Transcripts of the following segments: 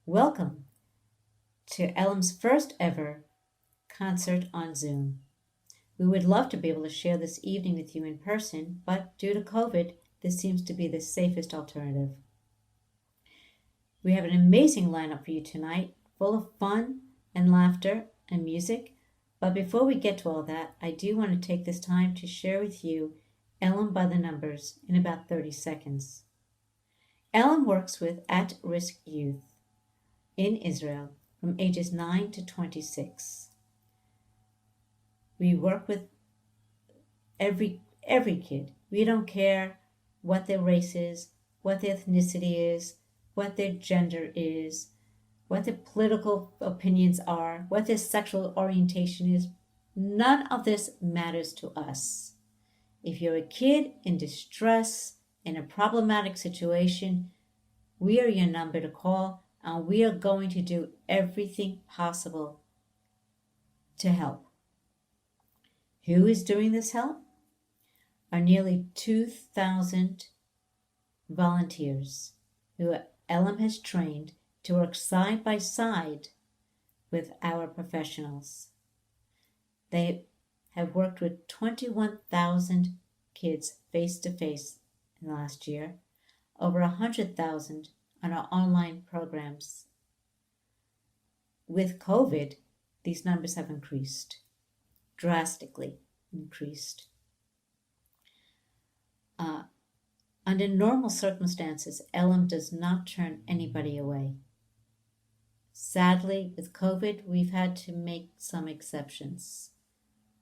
Welcome to ELEM's first ever concert on Zoom. We would love to be able to share this evening with you in person, but due to COVID, this seems to be the safest alternative. We have an amazing lineup for you tonight, full of fun and laughter and music. But before we get to all that, I do want to take this time to share with you ELEM by the numbers in about 30 seconds. ELEM works with at-risk youth in Israel from ages 9 to 26. We work with every kid. We don't care what their race is, what their ethnicity is, what their gender is, what their political opinions are, what their sexual orientation is. None of this matters to us. If you're a kid in distress, in a problematic situation, we are your number to call, and we are going to do everything possible to help. Who is doing this help? Are nearly 2,000 volunteers who ELEM has trained to work side by side with our professionals. They have worked with 21,000 kids face to face in the last year, over 100,000 on our online programs. With COVID, these numbers have increased, drastically increased. Under normal circumstances, ELEM does not turn anybody away. Sadly, with COVID, we've had to make some exceptions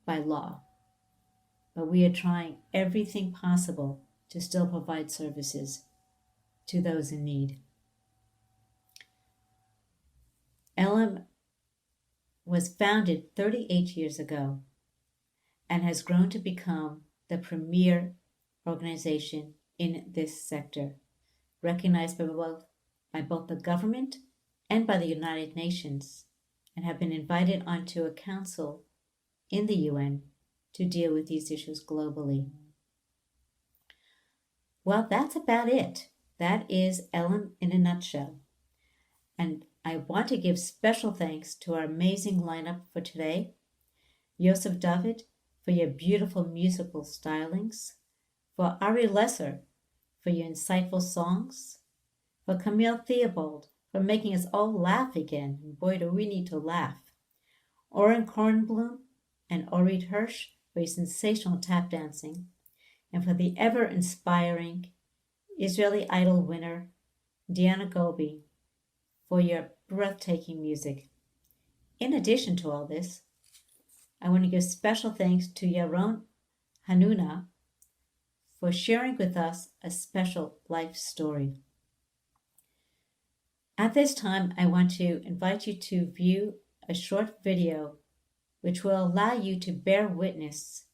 by law, but we are trying everything possible to still provide services to those in need. ELEM was founded 38 years ago and has grown to become the premier organization in this sector, recognized by both the government and by the United Nations, and have been invited onto a council in the UN to deal with these issues globally. Well, that's about it. That is ELEM in a nutshell. And I want to give special thanks to our amazing lineup for today. Yosef David for your beautiful musical stylings, for Ari Lesser for your insightful songs, for Camille Theobald for making us all laugh again. And boy, do we need to laugh. Oren Korenblum Orit Hirsch for your sensational tap dancing, and for the ever-inspiring Israeli Idol winner, Golbi, for your breathtaking music. In addition to all this, I want to give special thanks to Yaron Hanuna for sharing with us a special life story. At this time, I want to invite you to view a short video which will allow you to bear witness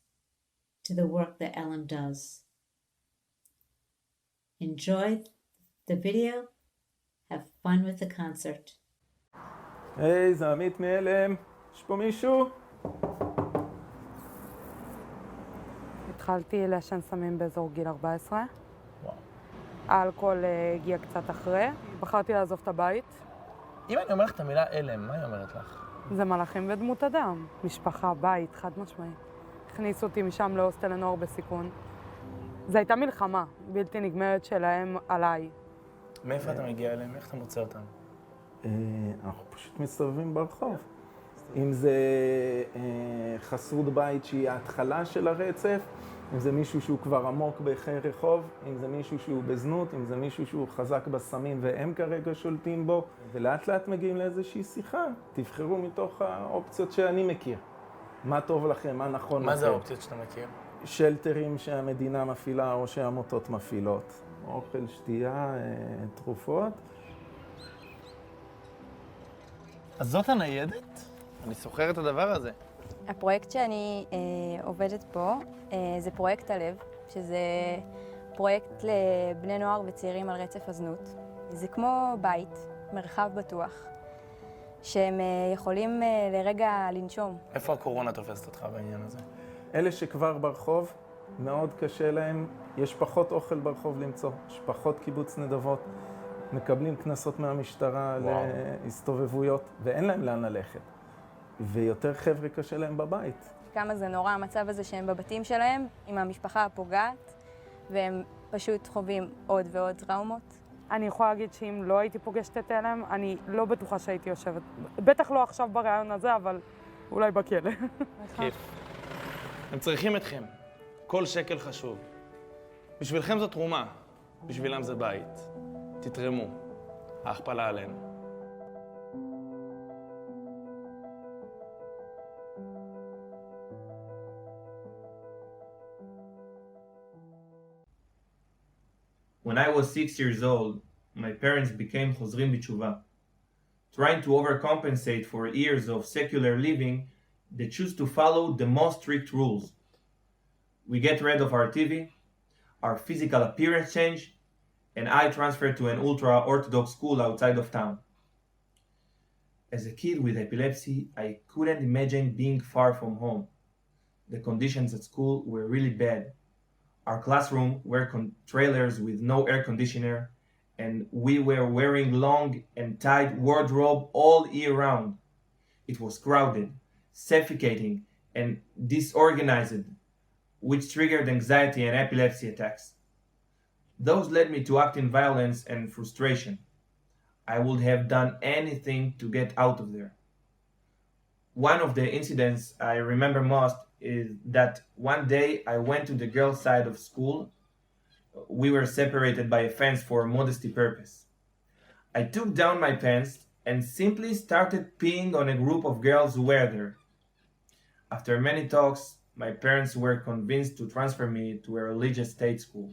to the work that ELEM does. Enjoy the video. Have fun with the concert. היי, זה עמית מאלם. יש פה מישהו? התחלתי לעשן סמים באזור גיל 14. וואו. האלכוהול הגיע קצת אחרי. בחרתי לעזוב את הבית. אם אני אומר לך את המילה אלם, מה היא אומרת לך? זה מלאכים ודמות אדם. משפחה, בית, חד משמעית. הכניסו אותי משם להוסטל לנוער בסיכון. זו הייתה מלחמה בלתי נגמרת שלהם עליי. מאיפה אתה מגיע אליהם? איך אתה מוצא אותם? אנחנו פשוט מסתובבים ברחוב. אם זה חסרות בית שהיא ההתחלה של הרצף, אם זה מישהו שהוא כבר עמוק בחיי רחוב, אם זה מישהו שהוא בזנות, אם זה מישהו שהוא חזק בסמים והם כרגע שולטים בו, ולאט לאט מגיעים לאיזושהי שיחה. תבחרו מתוך האופציות שאני מכיר. מה טוב לכם, מה נכון לכם. מה זה האופציות שאתה מכיר? שלטרים שהמדינה מפעילה או שהעמותות מפעילות. אוכל, שתייה, תרופות. אז זאת הניידת? אני סוחר את הדבר הזה. הפרויקט שאני עובדת פה זה פרויקט הלב, שזה פרויקט לבני נוער וצעירים על רצף הזנות. זה כמו בית, מרחב בטוח, שהם יכולים לרגע לנשום. איפה הקורונה תופסת אותך בעניין הזה? אלה שכבר ברחוב, מאוד קשה להם, יש פחות אוכל ברחוב למצוא, יש פחות קיבוץ נדבות, מקבלים קנסות מהמשטרה להסתובבויות, ואין להם לאן ללכת. ויותר חבר'ה קשה להם בבית. כמה זה נורא המצב הזה שהם בבתים שלהם, עם המשפחה הפוגעת, והם פשוט חווים עוד ועוד טראומות. אני יכולה להגיד שאם לא הייתי פוגשת את אלם, אני לא בטוחה שהייתי יושבת. בטח לא עכשיו ברעיון הזה, אבל אולי בכלא. כיף. הם צריכים אתכם. כל שקל חשוב. בשבילכם זו תרומה, בשבילם זה בית. תתרמו. ההכפלה עלינו. When I was 6 years old, my parents became חוזרים בתשובה. Trying to overcompensate for years of secular living, they choose to follow the most strict rules. We get rid of our TV, our physical appearance change, and I transferred to an ultra-Orthodox school outside of town. As a kid with epilepsy, I couldn't imagine being far from home. The conditions at school were really bad. Our classroom were trailers with no air conditioner, and we were wearing long and tight wardrobe all year round. It was crowded, suffocating, and disorganized, which triggered anxiety and epilepsy attacks. Those led me to act in violence and frustration. I would have done anything to get out of there. One of the incidents I remember most is that one day I went to the girls' side of school. We were separated by a fence for modesty purpose. I took down my pants and simply started peeing on a group of girls who were there. After many talks, my parents were convinced to transfer me to a religious state school.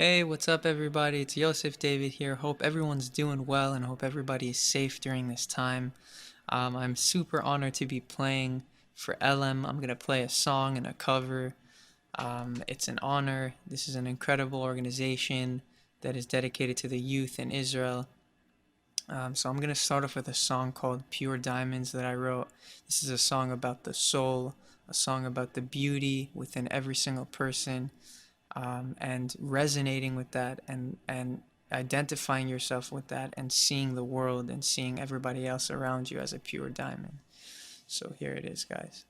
Hey, what's up everybody? It's Yosef David here. Hope everyone's doing well and hope everybody is safe during this time. I'm super honored to be playing for ELEM. I'm going to play a song and a cover. It's an honor. This is an incredible organization that is dedicated to the youth in Israel. So I'm going to start off with a song called Pure Diamonds that I wrote. This is a song about the soul, a song about the beauty within every single person, and resonating with that and identifying yourself with that and seeing the world and seeing everybody else around you as a pure diamond. So here it is, guys.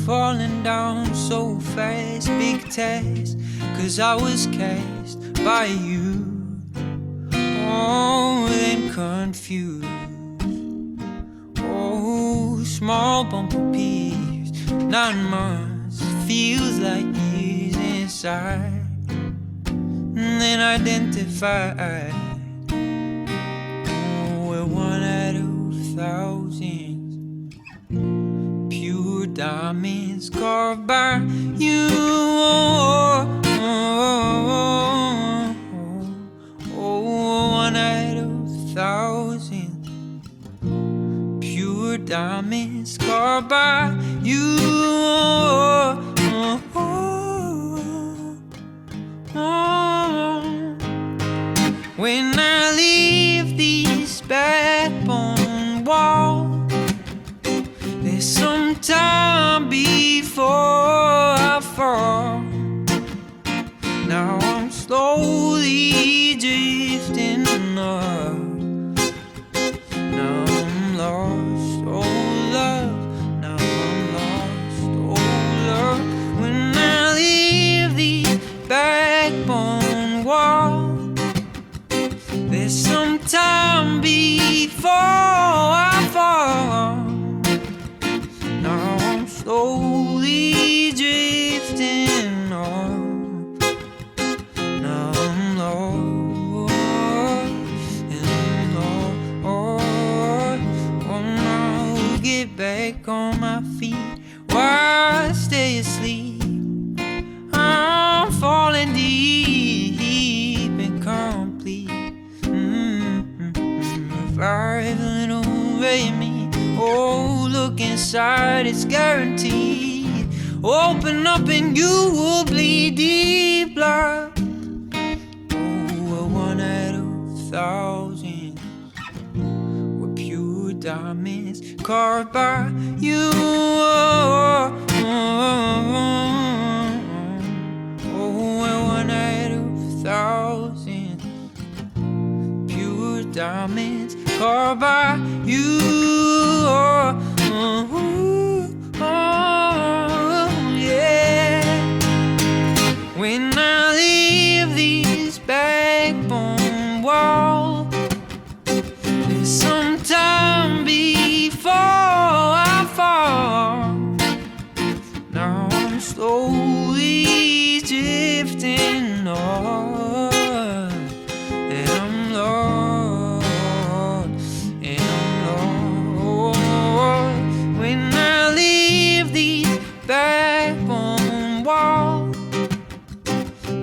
Falling down so fast, big test, 'cause I was cast by you. Oh, then confused. Oh, small bump of peace, 9 months, feels like years inside. And then identified. Oh, we're one out of thousands. Pure diamonds carved by you. Oh, oh, oh, oh, one out of thousands. Pure diamonds carved by you. Oh, oh, oh, oh. When I leave these backbone walls, there's some time before I fall. Now I'm slowly drifting up. Now I'm lost, oh love. Now I'm lost, oh love. When I leave these backbone walls, there's some time before I fall. Now I'm slowly drifting off. Now I'm lost and lost. Oh, now I'll get back on my feet while I stay asleep. I'm falling deep and complete. Revival away me. Oh, look inside, it's guaranteed. Open up and you will bleed deep blood. Oh, 1 out of 1,000. diamonds carved by you. One out of 1,000 pure diamonds carved by you. Yeah. When I leave these backbone walls, there's some time before I fall. Now I'm slowly drifting off, and I'm lost, and I'm lost. When I leave these backbone walls,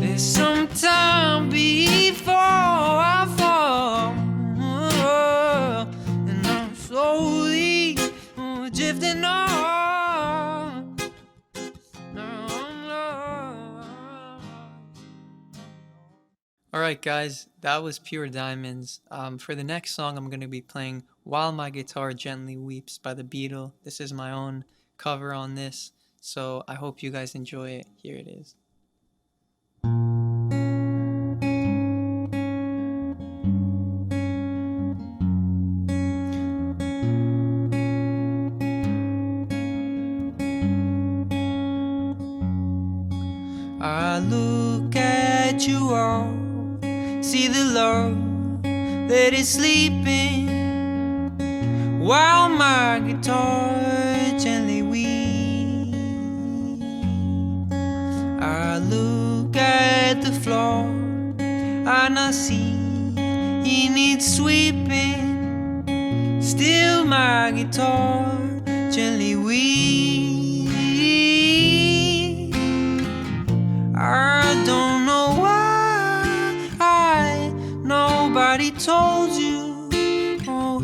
there's some time before I fall, and I'm slowly drifting off. Now I'm lost. Alright guys, that was Pure Diamonds. For the next song I'm going to be playing While My Guitar Gently Weeps by The Beatles. This is my own cover on this, so I hope you guys enjoy it. Here it is. I look at you all, see the love that is sleeping, while my guitar gently weeps. I look at the floor and I see he needs sweeping, still my guitar gently weeps. I don't know why nobody told you how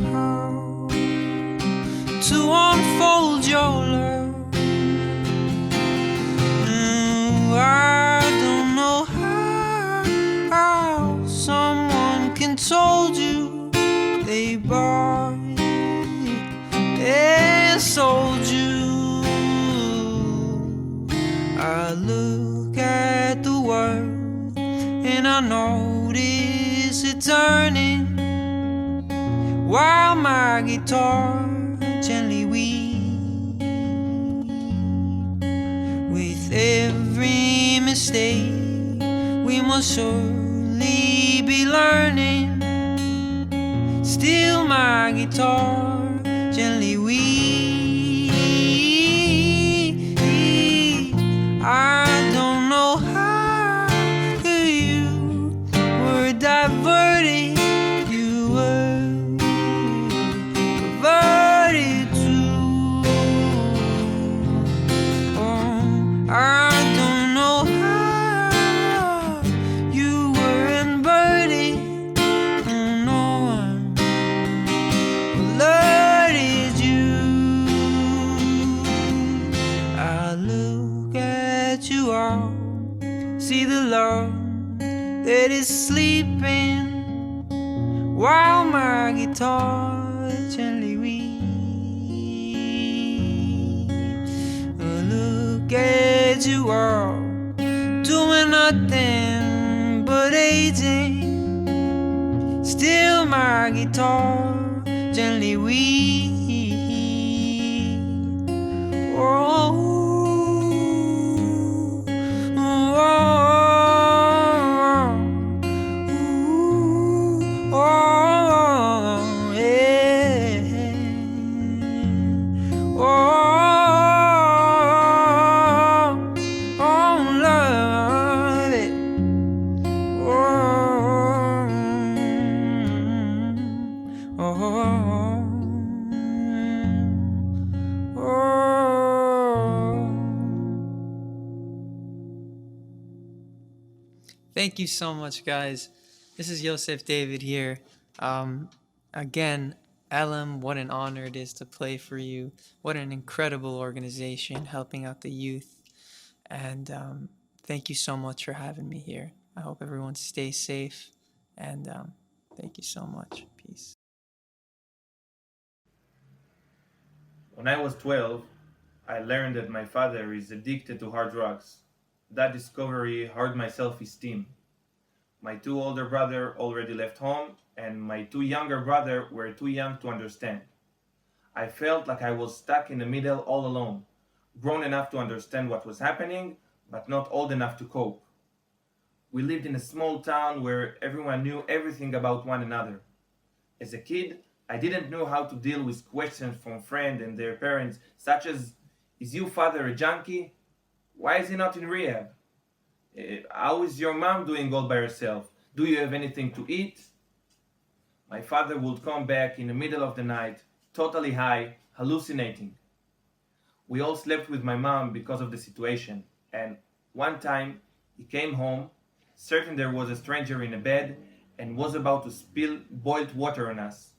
to unfold your love. I don't know how someone can told you they bought and sold you. I look at the world and I notice it turning, while my guitar gently weeps. With every mistake we must surely be learning, still my guitar gently weeps. I don't know how you were diverted, you were perverted too. Oh, I don't know how you were inverted. Oh, no one alerted you. I look at you all, see the love that is sleeping, while my guitar gently weeps. I look at you all, doing nothing but aging, still my guitar gently weeps. Oh, Thank you so much, guys. This is Yosef David here. Again, ELEM, what an honor it is to play for you. What an incredible organization helping out the youth. And thank you so much for having me here. I hope everyone stays safe. And thank you so much. Peace. When I was 12, I learned that my father is addicted to hard drugs. That discovery hurt my self-esteem. My two older brothers already left home, and my two younger brothers were too young to understand. I felt like I was stuck in the middle all alone, grown enough to understand what was happening, but not old enough to cope. We lived in a small town where everyone knew everything about one another. As a kid, I didn't know how to deal with questions from friends and their parents, such as, "Is your father a junkie? Why is he not in rehab? How is your mom doing all by herself? Do you have anything to eat?" My father would come back in the middle of the night, totally high, hallucinating. We all slept with my mom because of the situation, and one time he came home, certain there was a stranger in a bed, and was about to spill boiled water on us.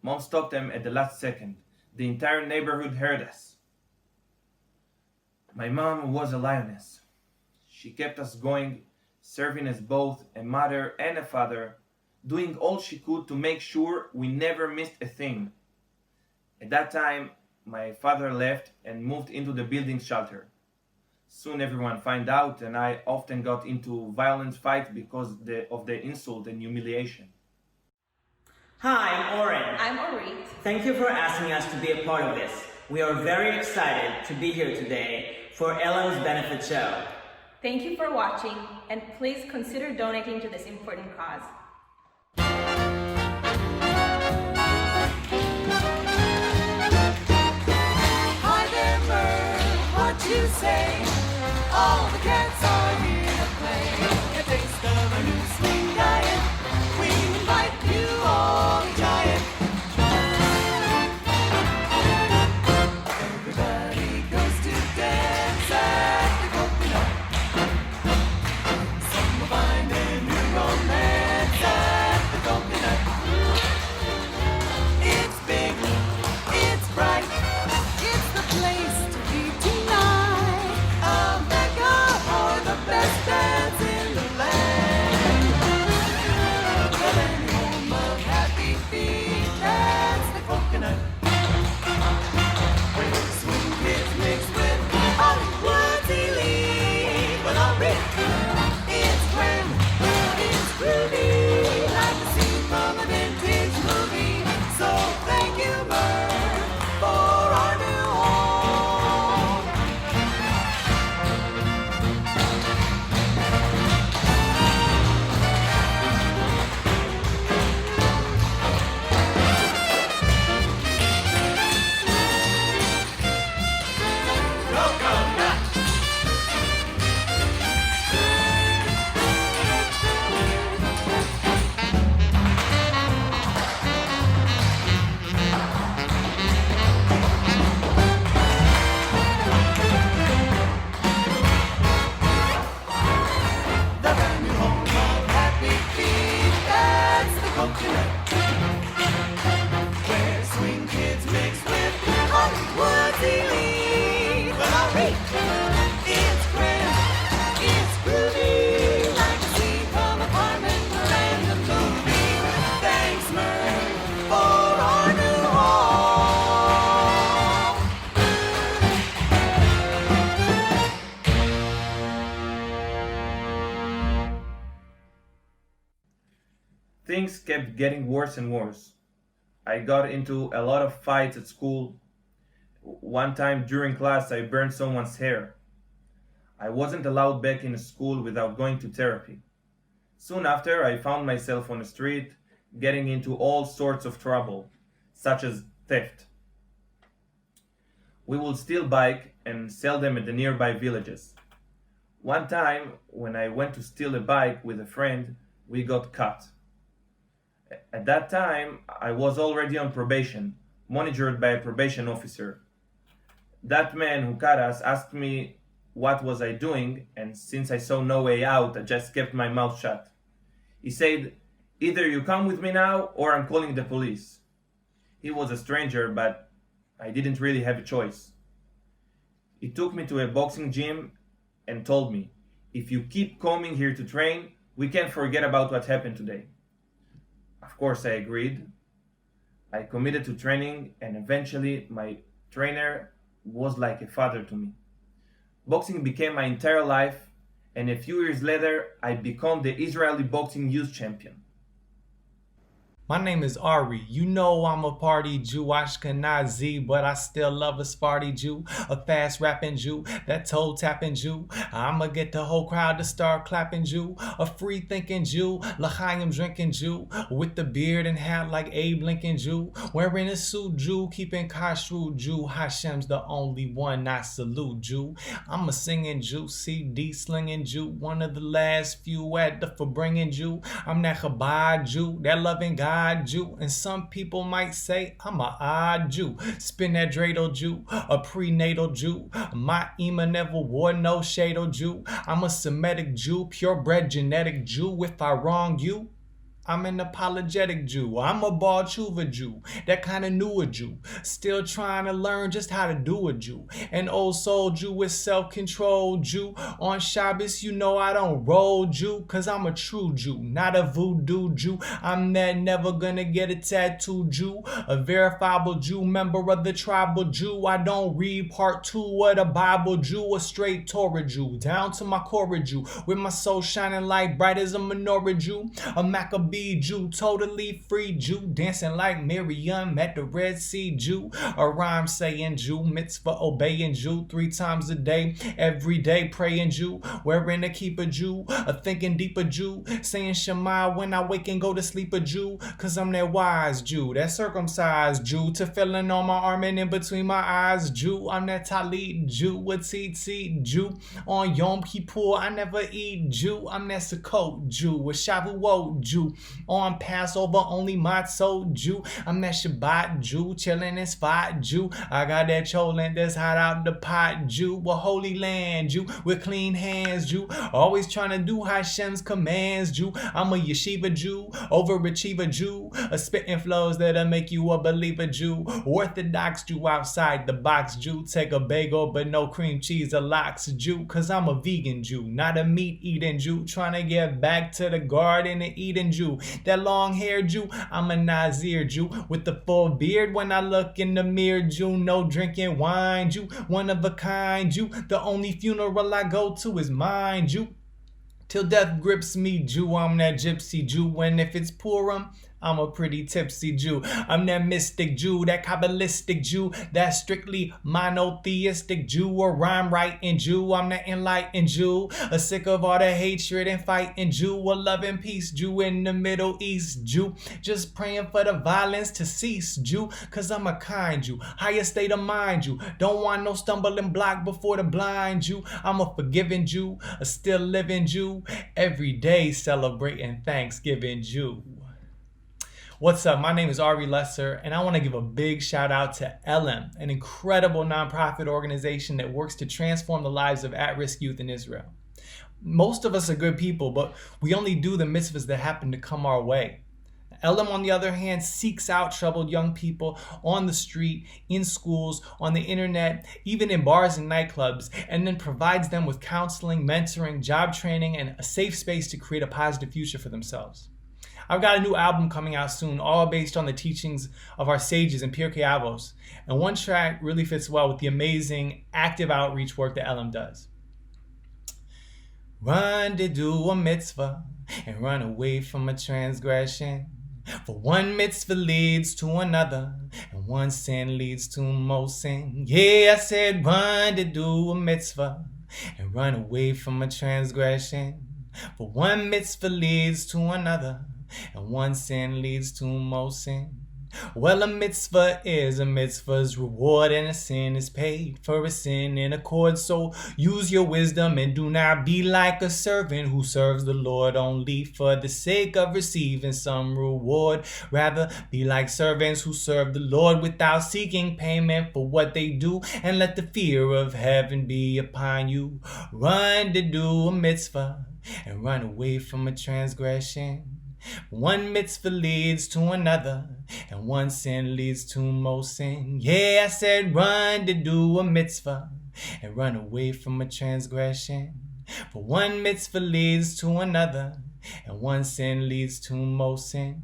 Mom stopped him at the last second. The entire neighborhood heard us. My mom was a lioness. She kept us going, serving as both a mother and a father, doing all she could to make sure we never missed a thing. At that time, my father left and moved into the building shelter. Soon everyone found out, and I often got into violent fights because of the insult and humiliation. Hi, I'm Oren. I'm Orit. Thank you for asking us to be a part of this. We are very excited to be here today for ELEM's benefit show. Thank you for watching, and please consider donating to this important cause. Hi there, Merv, what you say? All the cats are here to play. A taste of a new swing diet. We invite you all to try it. Everybody goes to dance at the coconut. Some will find a new romance at the coconut. It's big, it's bright, it's the place to be tonight. A mecca for the best dance in the land. The land home of happy feet, that's the coconut. Where swing kids mix with Hollywood's elite. But all right, it's grand, it's groovy, like a scene from a vintage movie. So thank you, Merv, for our new home. Coconut. The brand new home of happy feet, that's the coconut. Where swing kids mix with Hollywood's elite. But all right, it's grand, it's groovy, like a scene from a Carmen Miranda movie. Thanks, Merv, for our new home. Things kept getting worse and worse. I got into a lot of fights at school. One time during class, I burned someone's hair. I wasn't allowed back in school without going to therapy. Soon after, I found myself on the street, getting into all sorts of trouble, such as theft. We would steal bikes and sell them at the nearby villages. One time, when I went to steal a bike with a friend, we got caught. At that time, I was already on probation, monitored by a probation officer. That man who caught us asked me what was I doing, and since I saw no way out, I just kept my mouth shut. He said, "Either you come with me now, or I'm calling the police." He was a stranger, but I didn't really have a choice. He took me to a boxing gym and told me, "If you keep coming here to train, we can't forget about what happened today." Of course, I agreed. I committed to training, and eventually my trainer was like a father to me. Boxing became my entire life, and a few years later, I became the Israeli boxing youth champion. My name is Ari. You know I'm a party Jew, Ashkenazi, but I still love a Sparty Jew, a fast rapping Jew, that toe tapping Jew. I'ma get the whole crowd to start clapping Jew, a free thinking Jew, L'chaim drinking Jew, with the beard and hat like Abe Lincoln Jew, wearing a suit Jew, keeping kashrut Jew. Hashem's the only one I salute Jew. I'm a singing Jew, CD slinging Jew, one of the last few at the Farbrengen Jew. I'm that Chabad Jew, that loving God Jew, and some people might say I'm a odd Jew. Spin that dreidel Jew, a prenatal Jew. My Ema never wore no shadel Jew. I'm a Semitic Jew, purebred genetic Jew. If I wrong you, I'm an apologetic Jew. I'm a Bar Tshuva Jew, that kind of newer Jew, still trying to learn just how to do a Jew. An old soul Jew with self-control Jew. On Shabbos, you know I don't roll Jew, cause I'm a true Jew, not a voodoo Jew. I'm that never gonna get a tattoo Jew, a verifiable Jew, member of the tribal Jew. I don't read part 2 of the Bible Jew, a straight Torah Jew, down to my core Jew, with my soul shining like bright as a menorah Jew, a Maccabee Jew, totally free Jew, dancing like Miriam at the Red Sea Jew, a rhyme saying Jew, mitzvah obeying Jew, 3 times a day, every day praying Jew, wearing a keeper Jew, a thinking deeper Jew, saying Shema when I wake and go to sleep a Jew, cause I'm that wise Jew, that circumcised Jew, tefillin on my arm and in between my eyes Jew. I'm that Talit Jew, a tzitzit Jew, on Yom Kippur I never eat Jew. I'm that Sukkot Jew, a Shavuot Jew, on Passover only matzah Jew. I'm that Shabbat Jew, chillin' in spot Jew. I got that cholent that's hot out the pot Jew, a holy land Jew, with clean hands Jew, always trying to do Hashem's commands Jew. I'm a yeshiva Jew, overachiever Jew, a spitting flows that'll make you a believer Jew, orthodox Jew, outside the box Jew, take a bagel but no cream cheese or lox Jew, cause I'm a vegan Jew, not a meat eating Jew, trying to get back to the garden and eating Jew. That long hair Jew, I'm a Nazir Jew, with the full beard when I look in the mirror Jew, no drinking wine Jew, one of a kind Jew, the only funeral I go to is mine Jew, till death grips me Jew. I'm that gypsy Jew, and if it's Purim, I'm a pretty tipsy Jew. I'm that mystic Jew, that Kabbalistic Jew, that strictly monotheistic Jew, a rhyme writing Jew. I'm that enlightened Jew, a sick of all the hatred and fighting Jew, a love and peace Jew in the Middle East Jew, just praying for the violence to cease Jew, cause I'm a kind Jew, higher state of mind Jew, don't want no stumbling block before the blind Jew. I'm a forgiving Jew, a still living Jew, every day celebrating Thanksgiving Jew. What's up? My name is Ari Lesser, and I want to give a big shout out to ELEM, an incredible nonprofit organization that works to transform the lives of at-risk youth in Israel. Most of us are good people, but we only do the mitzvahs that happen to come our way. ELEM, on the other hand, seeks out troubled young people on the street, in schools, on the internet, even in bars and nightclubs, and then provides them with counseling, mentoring, job training, and a safe space to create a positive future for themselves. I've got a new album coming out soon, all based on the teachings of our sages and Pirkei Avos, and one track really fits well with the amazing active outreach work that ELEM does. Run to do a mitzvah and run away from a transgression. For one mitzvah leads to another, and one sin leads to more sin. Yeah, I said run to do a mitzvah and run away from a transgression. For one mitzvah leads to another, and one sin leads to more sin. Well, a mitzvah is a mitzvah's reward, and a sin is paid for a sin in accord. So use your wisdom and do not be like a servant who serves the Lord only for the sake of receiving some reward. Rather, be like servants who serve the Lord without seeking payment for what they do, and let the fear of heaven be upon you. Run to do a mitzvah and run away from a transgression. One mitzvah leads to another, and one sin leads to more sin. Yeah, I said run to do a mitzvah and run away from a transgression. For one mitzvah leads to another, and one sin leads to more sin.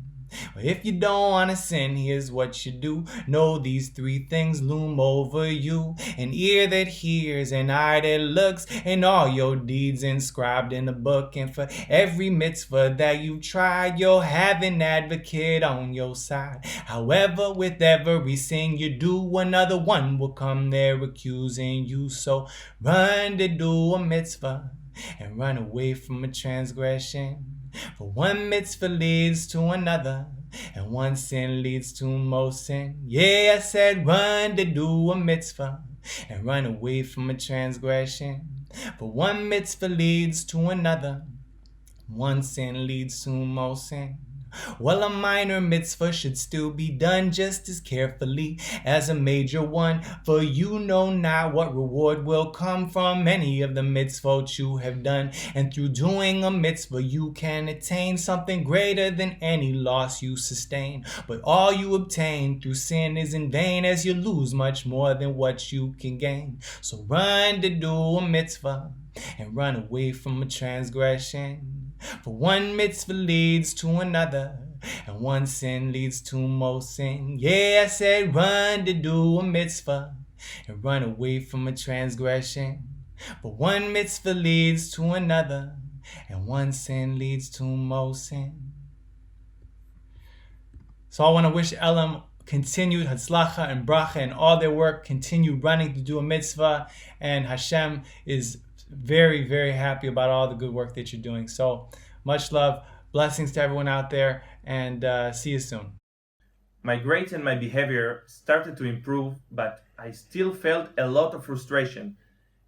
If you don't want to sin, here's what you do. Know these three things loom over you: an ear that hears, an eye that looks, and all your deeds inscribed in the book. And for every mitzvah that you've tried, you'll have an advocate on your side. However, with every sin you do, another one will come there accusing you. So run to do a mitzvah and run away from a transgression. For one mitzvah leads to another, and one sin leads to more sin. Yeah, I said run to do a mitzvah and run away from a transgression. For one mitzvah leads to another, one sin leads to more sin. Well, a minor mitzvah should still be done just as carefully as a major one, for you know not what reward will come from any of the mitzvot you have done. And through doing a mitzvah you can attain something greater than any loss you sustain. But all you obtain through sin is in vain, as you lose much more than what you can gain. So run to do a mitzvah and run away from a transgression. For one mitzvah leads to another, and one sin leads to more sin. Yeah, I said run to do a mitzvah and run away from a transgression. For one mitzvah leads to another, and one sin leads to more sin. So I want to wish ELEM continued hatzlacha and bracha in all their work. Continue running to do a mitzvah, and Hashem is very, very happy about all the good work that you're doing. So much love, blessings to everyone out there, and see you soon. My grades and my behavior started to improve, but I still felt a lot of frustration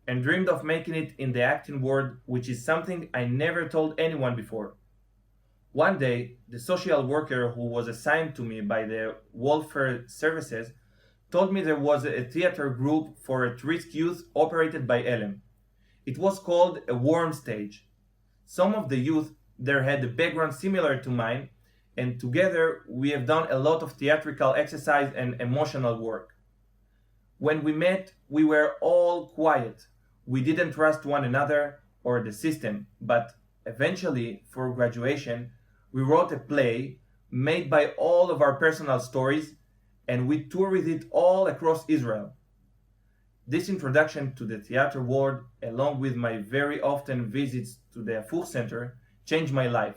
and dreamed of making it in the acting world, which is something I never told anyone before. One day, the social worker who was assigned to me by the welfare services told me there was a theater group for at-risk youth operated by ELEM. It was called a warm stage. Some of the youth there had a background similar to mine, and together we have done a lot of theatrical exercise and emotional work. When we met, we were all quiet. We didn't trust one another or the system, but eventually, for graduation, we wrote a play made by all of our personal stories, and we toured with it all across Israel. This introduction to the theater world, along with my very often visits to the Afuch Center, changed my life.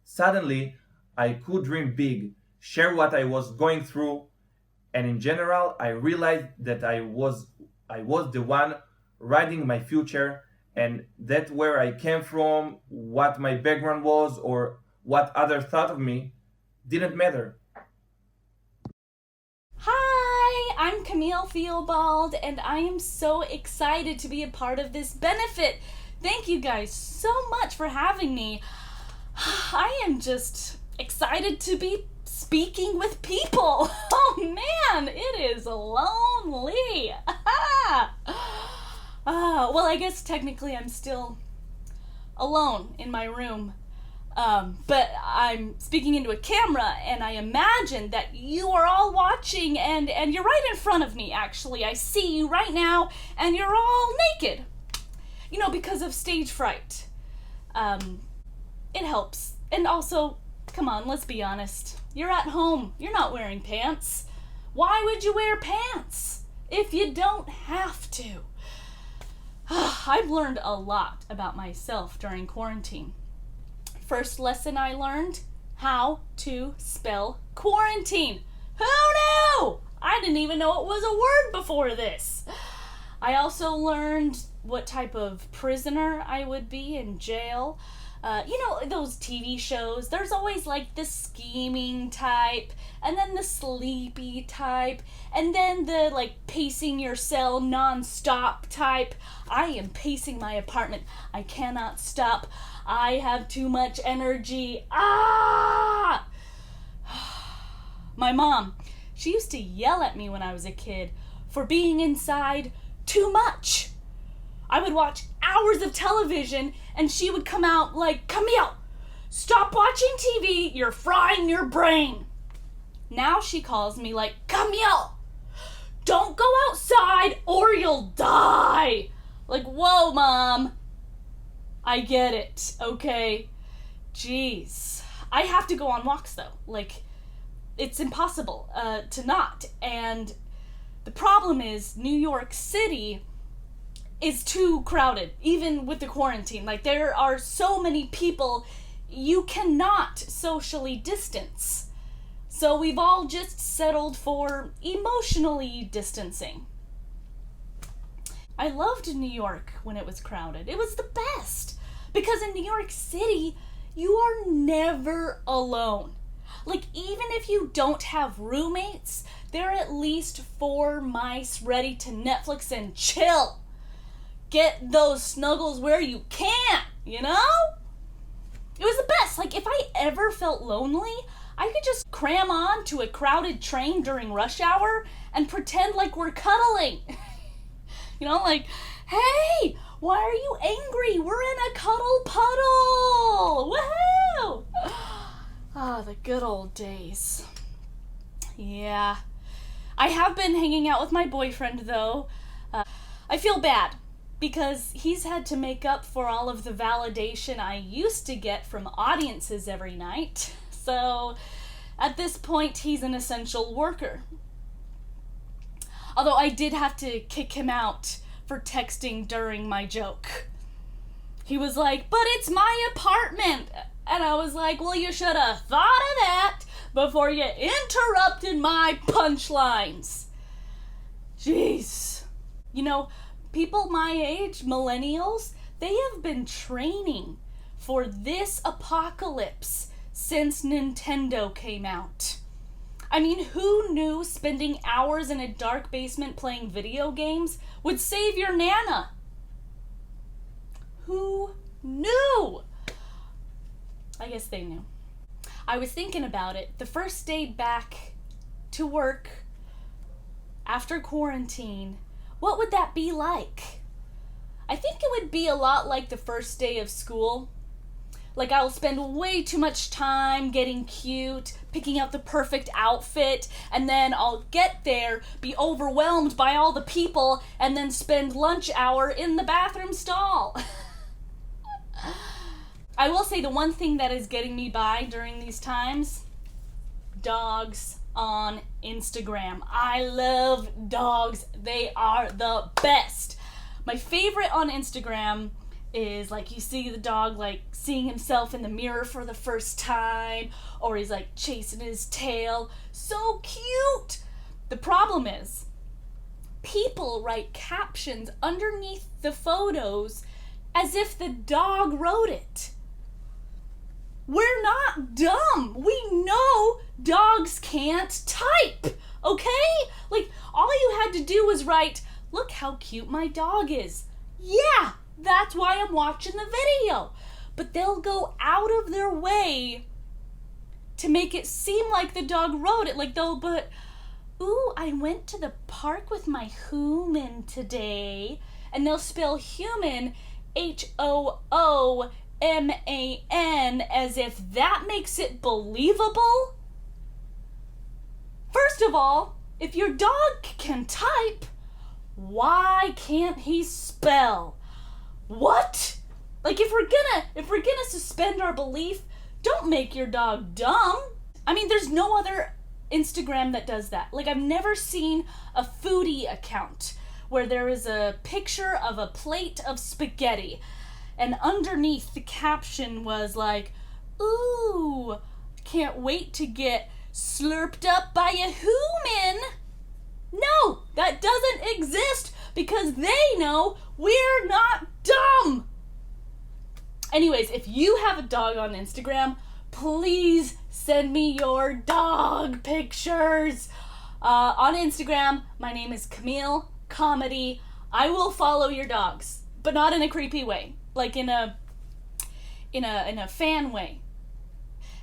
Suddenly, I could dream big, share what I was going through, and in general, I realized that I was the one writing my future, and that where I came from, what my background was, or what others thought of me, didn't matter. Hi, I'm Camille Theobald, and I am so excited to be a part of this benefit. Thank you guys so much for having me. I am just excited to be speaking with people. Oh man, it is lonely. Well, I guess technically I'm still alone in my room. But I'm speaking into a camera, and I imagine that you are all watching, and you're right in front of me, actually. I see you right now, and you're all naked. You know, because of stage fright. It helps. And also, come on, let's be honest. You're at home. You're not wearing pants. Why would you wear pants if you don't have to? I've learned a lot about myself during quarantine. First lesson I learned, how to spell quarantine. Who knew? I didn't even know it was a word before this. I also learned what type of prisoner I would be in jail. You know, those TV shows, there's always like the scheming type, and then the sleepy type, and then the like pacing your cell non-stop type. I am pacing my apartment. I cannot stop. I have too much energy. Ah! My mom, she used to yell at me when I was a kid for being inside too much. I would watch hours of television and she would come out like, Camille, stop watching TV, you're frying your brain. Now she calls me like, Camille, don't go outside or you'll die. Like, whoa, Mom. I get it, okay? Jeez. I have to go on walks though. Like, it's impossible to not. And the problem is New York City is too crowded, even with the quarantine. Like, there are so many people, you cannot socially distance. So we've all just settled for emotionally distancing. I loved New York when it was crowded. It was the best. Because in New York City, you are never alone. Like, even if you don't have roommates, there are at least 4 mice ready to Netflix and chill. Get those snuggles where you can, you know? It was the best. Like, if I ever felt lonely, I could just cram on to a crowded train during rush hour and pretend like we're cuddling. You know, like, hey, why are you angry? We're in a cuddle puddle. Woohoo! Ah, the good old days. Yeah. I have been hanging out with my boyfriend, though. I feel bad because he's had to make up for all of the validation I used to get from audiences every night. So, at this point, he's an essential worker. Although I did have to kick him out for texting during my joke. He was like, but it's my apartment. And I was like, well, you should have thought of that before you interrupted my punchlines. Jeez. You know, people my age, millennials, they have been training for this apocalypse since Nintendo came out. I mean, who knew spending hours in a dark basement playing video games would save your Nana? Who knew? I guess they knew. I was thinking about it. The first day back to work after quarantine, what would that be like? I think it would be a lot like the first day of school. Like, I'll spend way too much time getting cute, picking out the perfect outfit, and then I'll get there, be overwhelmed by all the people, and then spend lunch hour in the bathroom stall. I will say the one thing that is getting me by during these times, dogs on Instagram. I love dogs. They are the best. My favorite on Instagram is, like, you see the dog, like, seeing himself in the mirror for the first time, or he's, like, chasing his tail. So cute! The problem is, people write captions underneath the photos as if the dog wrote it. We're not dumb. We know dogs can't type, okay? Like, all you had to do was write, look how cute my dog is. Yeah! That's why I'm watching the video. But they'll go out of their way to make it seem like the dog wrote it. Like, they'll put, ooh, I went to the park with my human today. And they'll spell human HOOMAN as if that makes it believable. First of all, if your dog can type, why can't he spell? What? Like, if we're gonna suspend our belief, don't make your dog dumb. I mean, there's no other Instagram that does that. Like, I've never seen a foodie account where there is a picture of a plate of spaghetti and underneath the caption was like, ooh, can't wait to get slurped up by a human. No, that doesn't exist because they know we're not dumb. Anyways, if you have a dog on Instagram, please send me your dog pictures. On Instagram, my name is Camille Comedy. I will follow your dogs, but not in a creepy way, like in a fan way.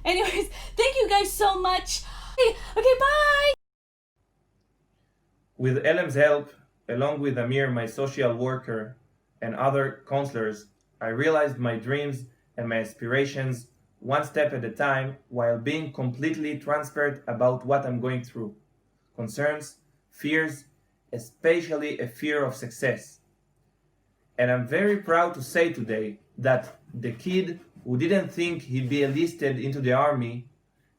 Anyways, thank you guys so much. Okay, bye. With ELEM's help, along with Amir, my social worker, and other counselors, I realized my dreams and my aspirations one step at a time while being completely transparent about what I'm going through. Concerns, fears, especially a fear of success. And I'm very proud to say today that the kid who didn't think he'd be enlisted into the army,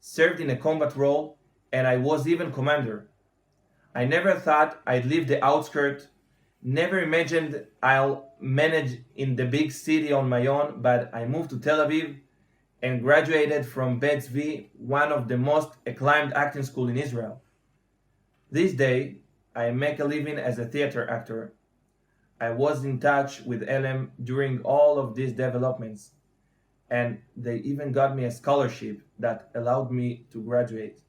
served in a combat role, and I was even commander. I never thought I'd leave the outskirts, never imagined I'll manage in the big city on my own, but I moved to Tel Aviv and graduated from Bet Zvi, one of the most acclaimed acting schools in Israel. This day, I make a living as a theater actor. I was in touch with ELEM during all of these developments, and they even got me a scholarship that allowed me to graduate.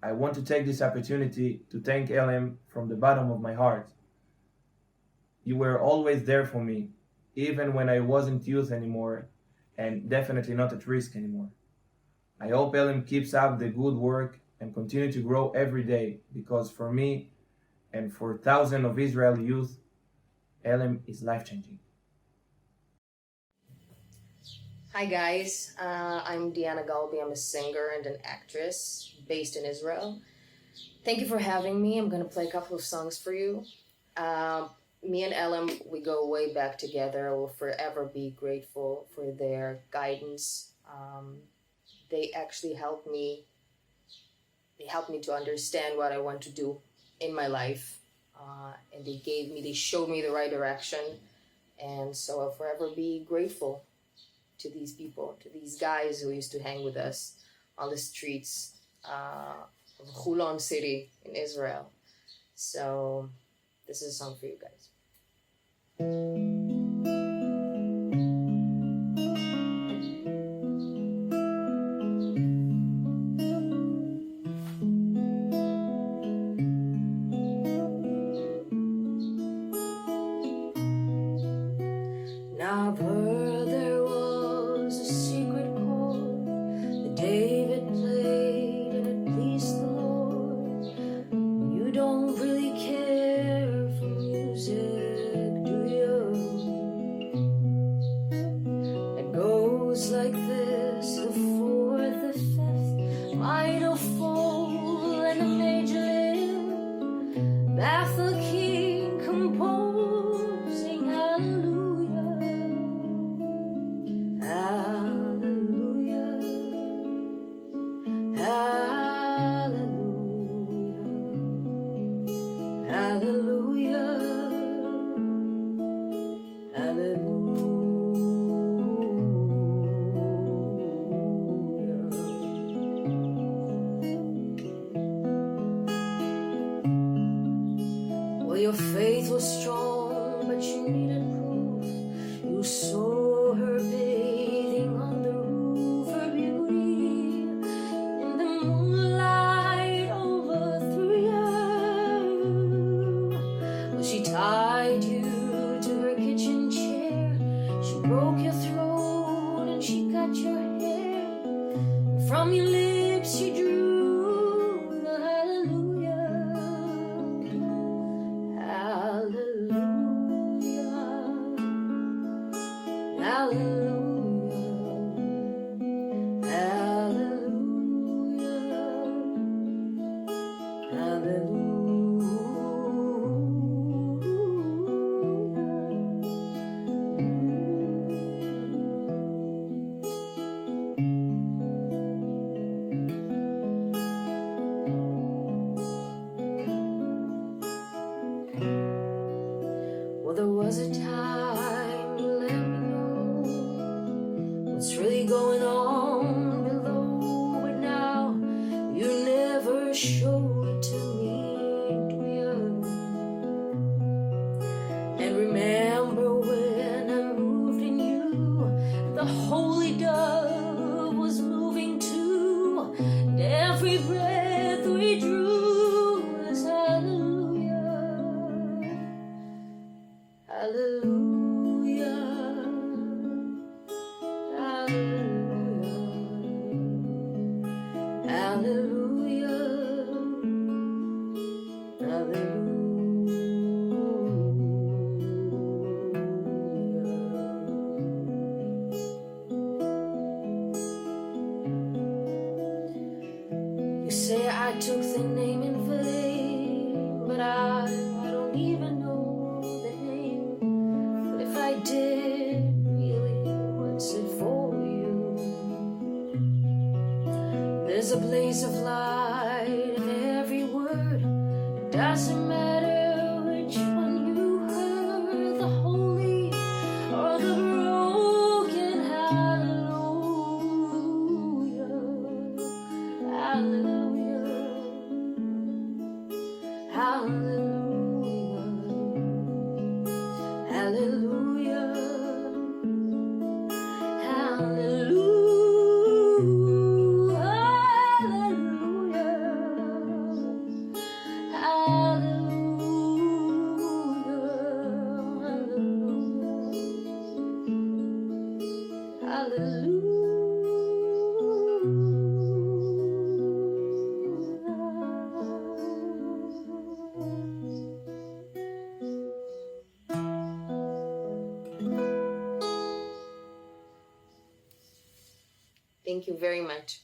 I want to take this opportunity to thank ELEM from the bottom of my heart. You were always there for me, even when I wasn't youth anymore, and definitely not at risk anymore. I hope ELEM keeps up the good work and continue to grow every day, because for me and for thousands of Israeli youth, ELEM is life-changing. Hi guys, I'm Deanna Golbi. I'm a singer and an actress based in Israel. Thank you for having me. I'm going to play a couple of songs for you. Me and ELEM, we go way back together. I will forever be grateful for their guidance. They actually helped me. They helped me to understand what I want to do in my life. And they showed me the right direction. And so I'll forever be grateful to these people, to these guys who used to hang with us on the streets of Hulon city in Israel. So this is a song for you guys. Now I've heard there was a secret chord that David played and it pleased the Lord. You don't really care for music, do you? It goes like this: the fourth, the fifth, minor fall and a major lift. That's the king composing hallelujah, hallelujah, hallelujah, hallelujah, hallelujah. Well, your faith was strong, but you needed proof. You saw her bathing on the roof, her beauty in the moonlight overthrew you. Well, she tied you to her kitchen chair. She broke your throat and she cut your hair. And from your lips she drew the hallelujah, hallelujah, hallelujah, hallelujah, Well, there was a time you let me know what's really going on below, but now you never show it to me, do you? And remember when I moved in you, the holy dove was moving too, and every breath we drew was hallelujah, hallelujah. Doesn't matter which one you heard, the holy or the broken. Hallelujah, hallelujah, hallelujah, hallelujah, hallelujah. Thank you very much.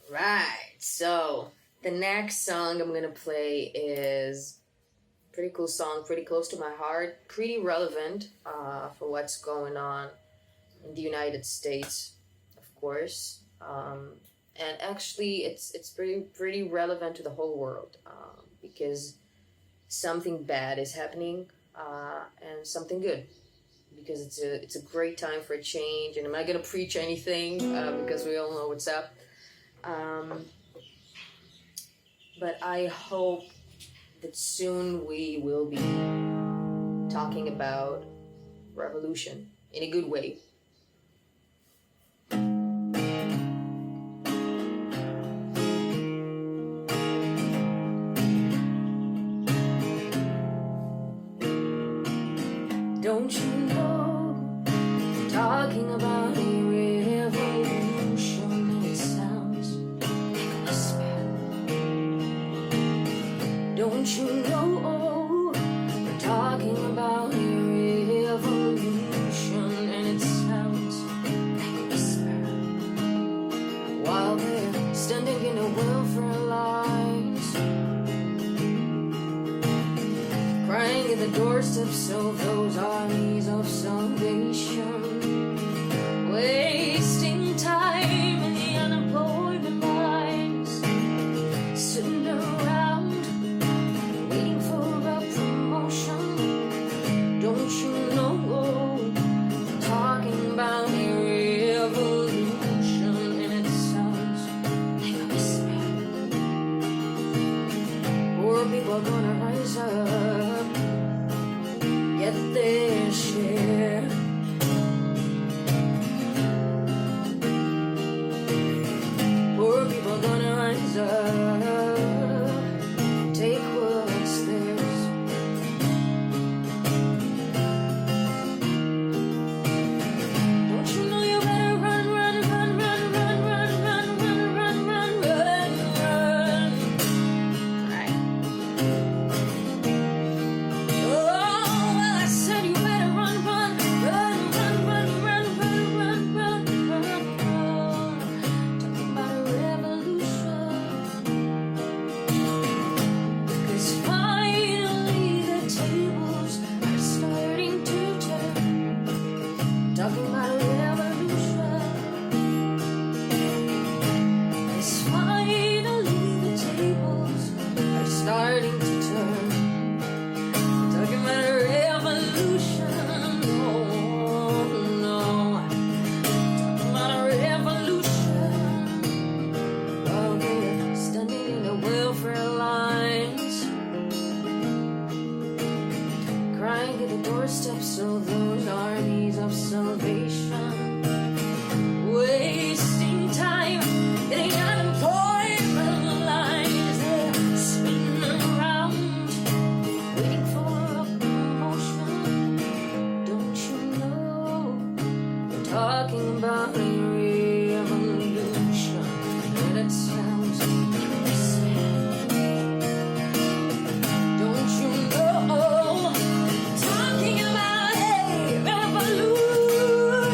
Right, so the next song I'm gonna play is a pretty cool song, pretty close to my heart, pretty relevant for what's going on in the United States, of course. And actually, it's pretty relevant to the whole world because something bad is happening and something good. Because it's a great time for a change, and I'm not gonna preach anything because we all know what's up. But I hope that soon we will be talking about revolution in a good way. Don't you know, talking about a revolution, and it sounds like a whisper. Don't you know, we're talking about a revolution, and it sounds like a whisper. While they're standing in the welfare lines, crying at the doorsteps of those armies of salvation, wasting time in the unemployment lines, sitting around waiting for a promotion. Don't you know, I'm talking about a revolution, and it sounds like a whisper. Poor people are gonna rise up, get their share. Poor people gonna rise up, take what's theirs. Don't you know you better run, run, run, run, run, run, run, run, run, run, run, run. Right. I said you better run, run, run, run, run, run, run, run, run, run, run. Talking about a revolution. 'Cause finally the tables are starting to turn. Talking about a revolution. 'Cause finally the tables are starting to turn. Talking about a revolution, no, no. Talking about a revolution. While they're standing in the welfare lines, crying at the doorsteps of those armies of salvation, wasting time in the unemployment lines. They're spinning around waiting for a promotion. Don't you know, we're talking about a revolution, and it sounds like a whisper. Don't you know, talking about a revolution.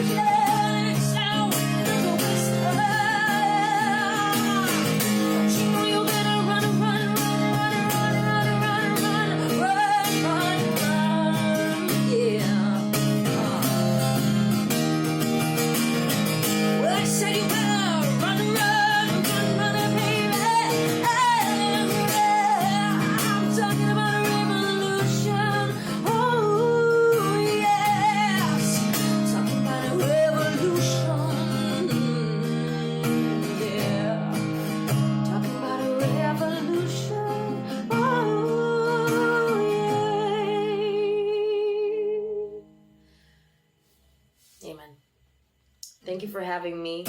Thank you for having me.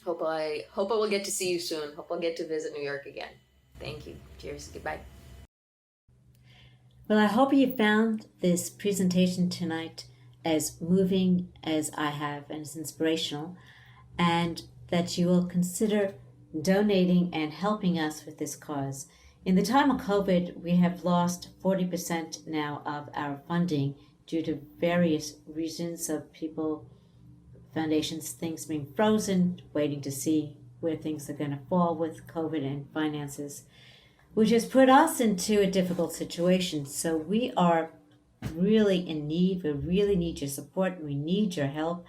Hope I will get to see you soon. Hope I'll get to visit New York again. Thank you. Cheers. Goodbye. Well, I hope you found this presentation tonight as moving as I have and as inspirational, and that you will consider donating and helping us with this cause. In the time of COVID, we have lost 40% now of our funding due to various reasons of people, foundations, things being frozen, waiting to see where things are going to fall with COVID and finances, which has put us into a difficult situation. So we are really in need. We really need your support. We need your help.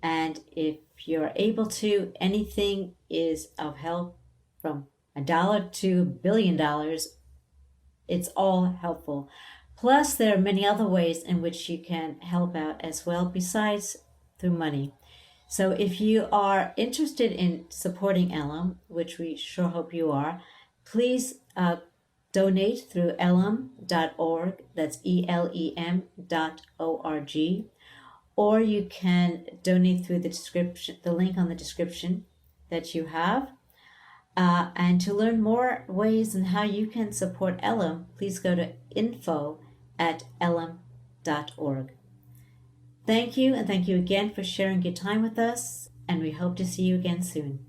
And if you're able to, anything is of help, from $1 to $1 billion. It's all helpful. Plus, there are many other ways in which you can help out as well, besides through money. So if you are interested in supporting ELEM, which we sure hope you are, please donate through elem.org. That's ELEM.org. Or you can donate through the link on the description that you have. And to learn more ways and how you can support ELEM, please go to info@elem.org. Thank you, and thank you again for sharing your time with us, and we hope to see you again soon.